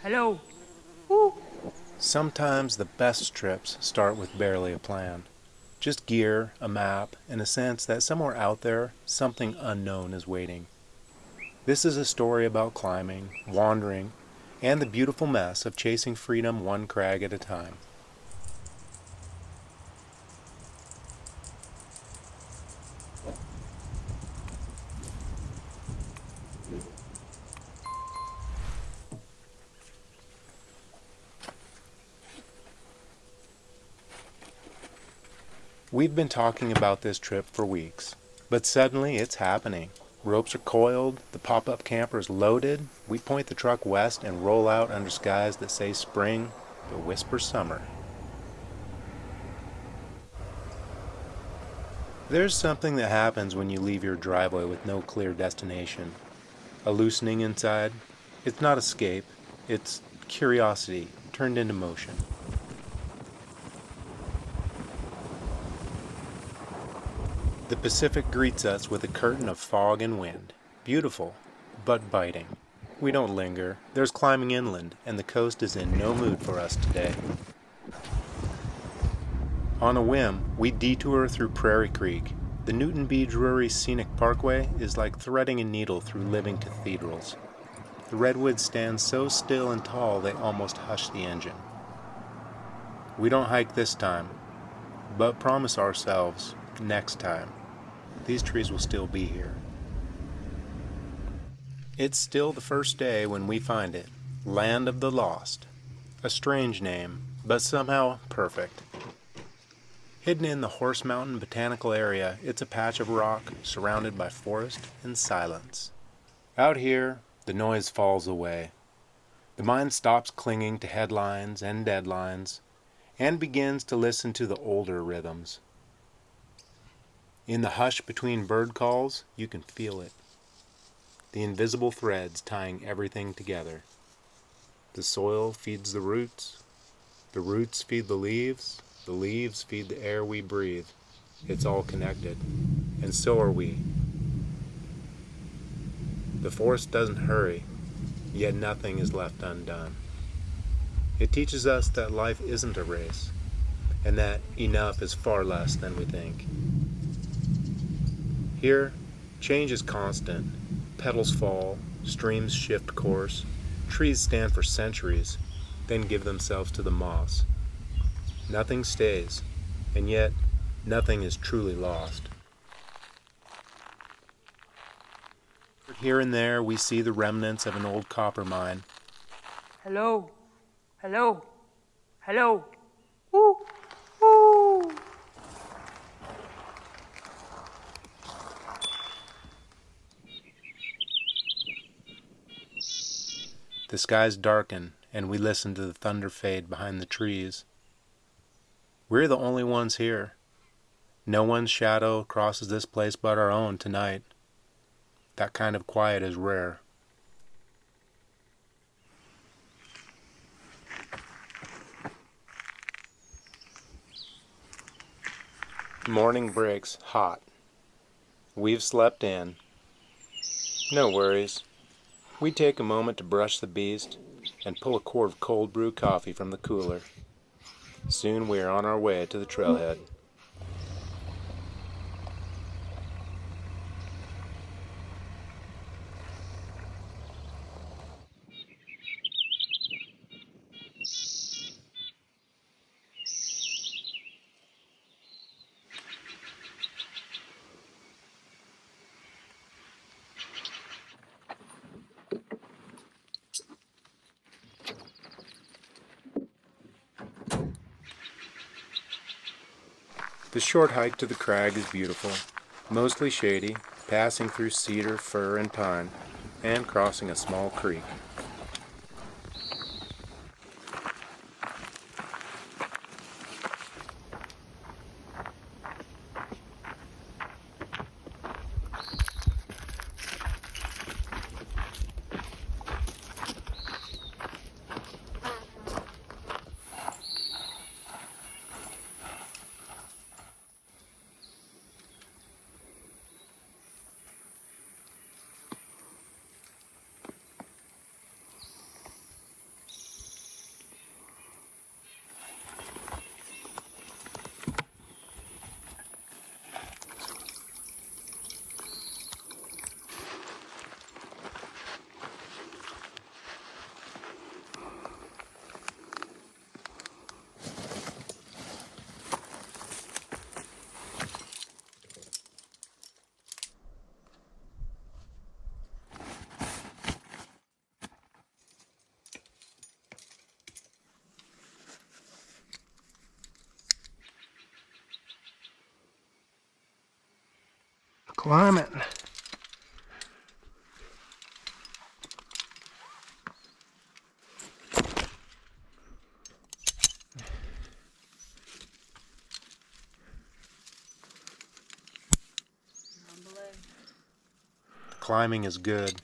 Hello. Woo. Sometimes the best trips start with barely a plan. Just gear, a map, and a sense that somewhere out there, something unknown is waiting. This is a story about climbing, wandering, and the beautiful mess of chasing freedom one crag at a time. We've been talking about this trip for weeks, but suddenly it's happening. Ropes are coiled, the pop-up camper is loaded, we point the truck west and roll out under skies that say spring, but whisper summer. There's something that happens when you leave your driveway with no clear destination. A loosening inside. It's not escape, it's curiosity turned into motion. The Pacific greets us with a curtain of fog and wind. Beautiful, but biting. We don't linger. There's climbing inland, and the coast is in no mood for us today. On a whim, we detour through Prairie Creek. The Newton B. Drury Scenic Parkway is like threading a needle through living cathedrals. The redwoods stand so still and tall they almost hush the engine. We don't hike this time, but promise ourselves, next time, these trees will still be here. It's still the first day when we find it, Land of the Lost. A strange name, but somehow perfect. Hidden in the Horse Mountain Botanical Area, it's a patch of rock surrounded by forest and silence. Out here, the noise falls away. The mind stops clinging to headlines and deadlines and begins to listen to the older rhythms. In the hush between bird calls, you can feel it. The invisible threads tying everything together. The soil feeds the roots feed the leaves feed the air we breathe. It's all connected, and so are we. The forest doesn't hurry, yet nothing is left undone. It teaches us that life isn't a race, and that enough is far less than we think. Here, change is constant. Petals fall, streams shift course, trees stand for centuries, then give themselves to the moss. Nothing stays, and yet nothing is truly lost. Here and there we see the remnants of an old copper mine. Hello. Hello. Hello. Woo. Woo. The skies darken, and we listen to the thunder fade behind the trees. We're the only ones here. No one's shadow crosses this place but our own tonight. That kind of quiet is rare. Morning breaks hot. We've slept in. No worries. We take a moment to brush the beast and pull a quart of cold brew coffee from the cooler. Soon we are on our way to the trailhead. The short hike to the crag is beautiful, mostly shady, passing through cedar, fir, and pine, and crossing a small creek. climbing. The climbing is good.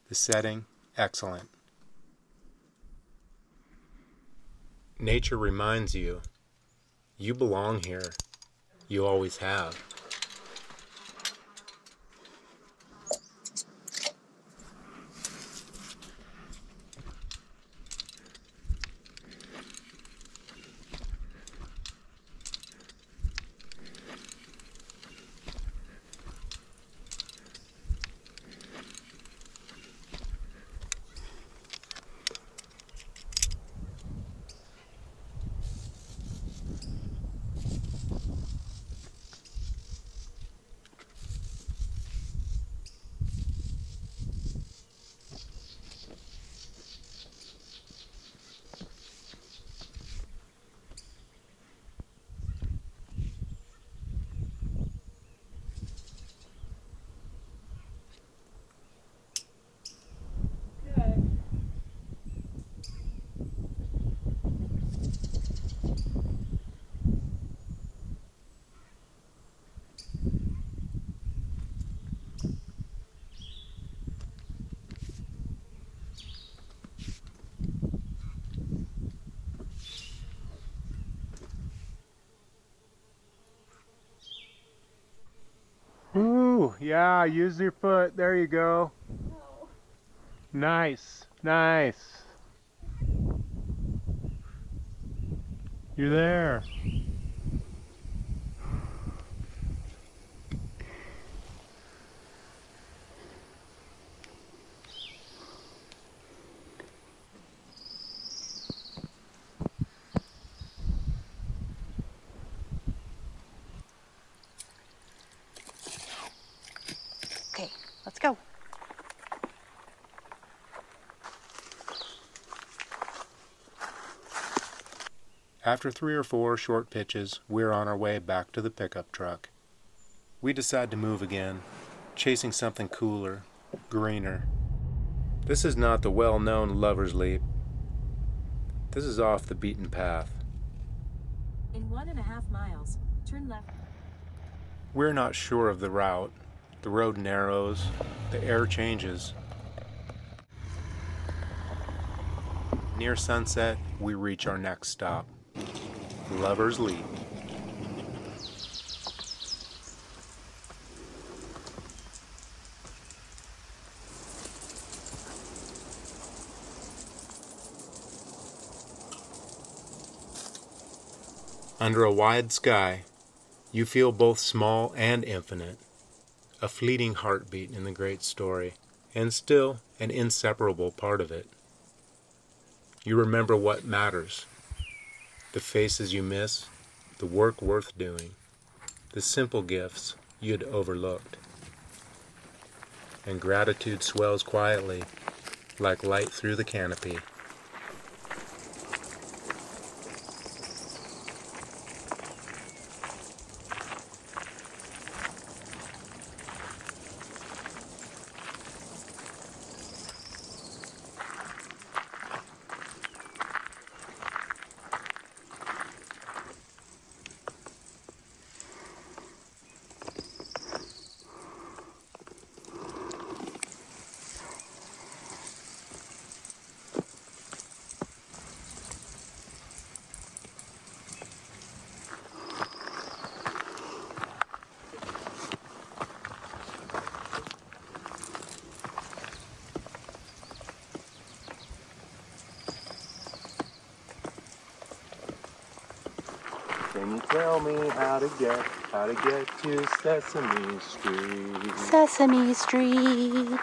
The setting, excellent. Nature reminds you, you belong here. You always have. Ooh, yeah, use your foot. There you go. No. Nice, nice. You're there. Okay, let's go. After 3 or 4 short pitches, we're on our way back to the pickup truck. We decide to move again, chasing something cooler, greener. This is not the well-known Lover's Leap. This is off the beaten path. In 1.5 miles, turn left. We're not sure of the route. The road narrows, the air changes. Near sunset, we reach our next stop, Lover's Leap. Under a wide sky, you feel both small and infinite, a fleeting heartbeat in the great story, and still an inseparable part of it. You remember what matters, the faces you miss, the work worth doing, the simple gifts you'd overlooked. And gratitude swells quietly, like light through the canopy. Can you tell me how to get to Sesame Street? Sesame Street.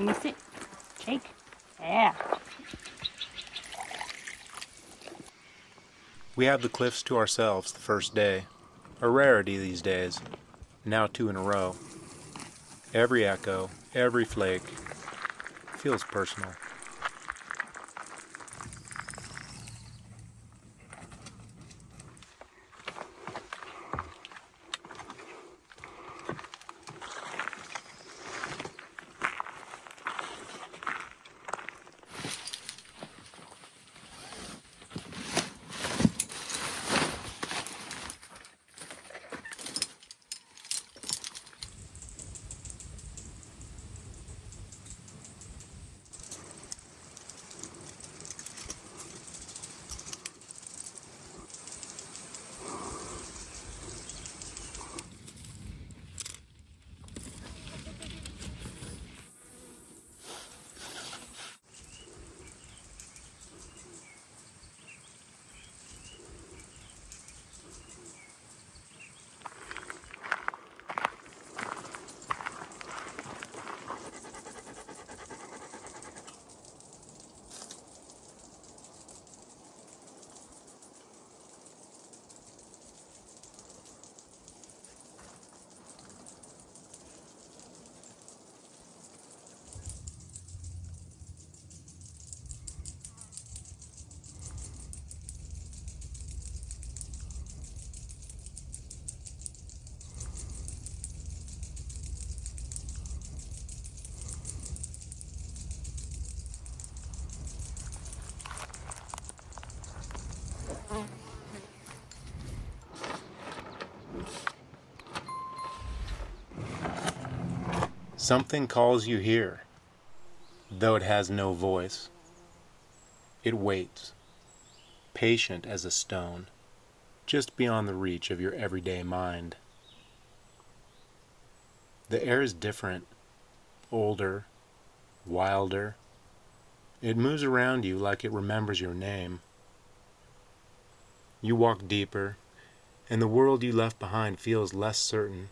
Let me sit. Shake. Yeah. We have the cliffs to ourselves the first day, a rarity these days, now 2 in a row. Every echo, every flake feels personal. Something calls you here, though it has no voice. It waits, patient as a stone, just beyond the reach of your everyday mind. The air is different, older, wilder. It moves around you like it remembers your name. You walk deeper, and the world you left behind feels less certain,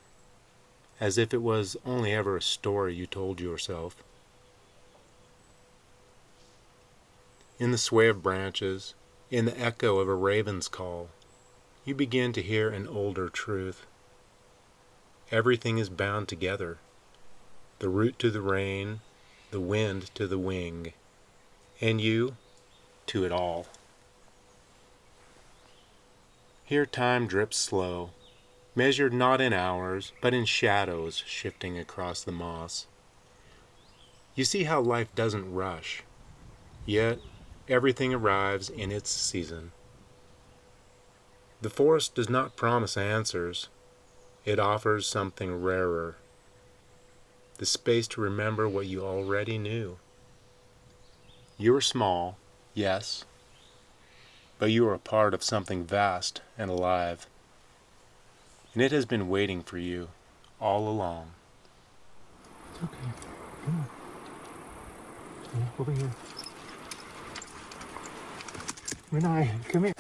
as if it was only ever a story you told yourself. In the sway of branches, in the echo of a raven's call, you begin to hear an older truth. Everything is bound together, the root to the rain, the wind to the wing, and you to it all. Here time drips slow, measured not in hours, but in shadows shifting across the moss. You see how life doesn't rush, yet everything arrives in its season. The forest does not promise answers, it offers something rarer, the space to remember what you already knew. You are small, yes, but you are a part of something vast and alive. And it has been waiting for you all along. It's okay. Come on. Yeah, over here. Renee, come here.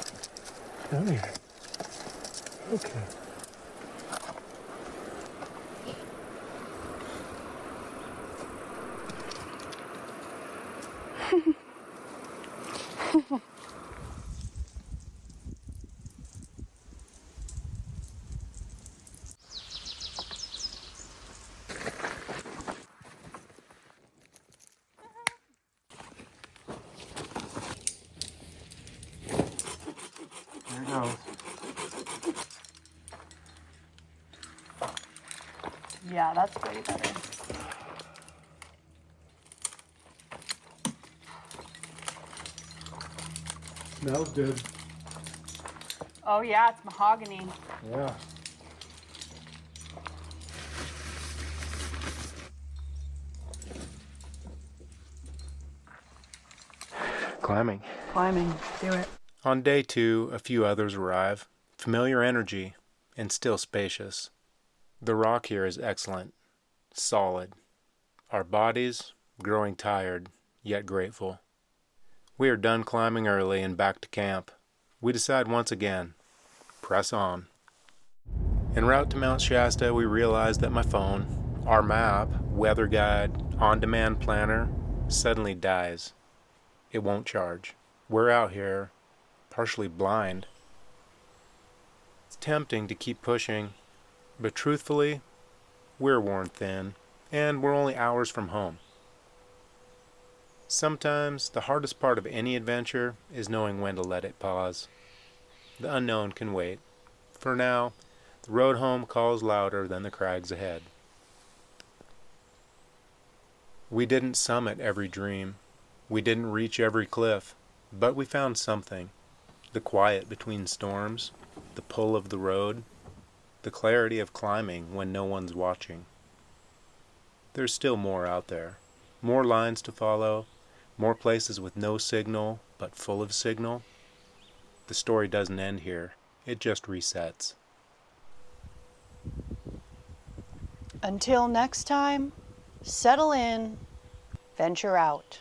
Come here. Okay. There it goes. Yeah, that's way better. Smells good. Oh yeah, it's mahogany. Yeah. Climbing. Climbing. Do it. On day 2, a few others arrive. Familiar energy, and still spacious. The rock here is excellent, solid. Our bodies, growing tired, yet grateful. We are done climbing early and back to camp. We decide once again, press on. En route to Mount Shasta, we realize that my phone, Our map, weather guide, on-demand planner suddenly dies. It won't charge. We're out here, partially blind. It's tempting to keep pushing, but truthfully, we're worn thin, and we're only hours from home. Sometimes the hardest part of any adventure is knowing when to let it pause. The unknown can wait. For now, the road home calls louder than the crags ahead. We didn't summit every dream. We didn't reach every cliff, but we found something. The quiet between storms, the pull of the road, the clarity of climbing when no one's watching. There's still more out there. More lines to follow, more places with no signal, but full of signal. The story doesn't end here. It just resets. Until next time, settle in, venture out.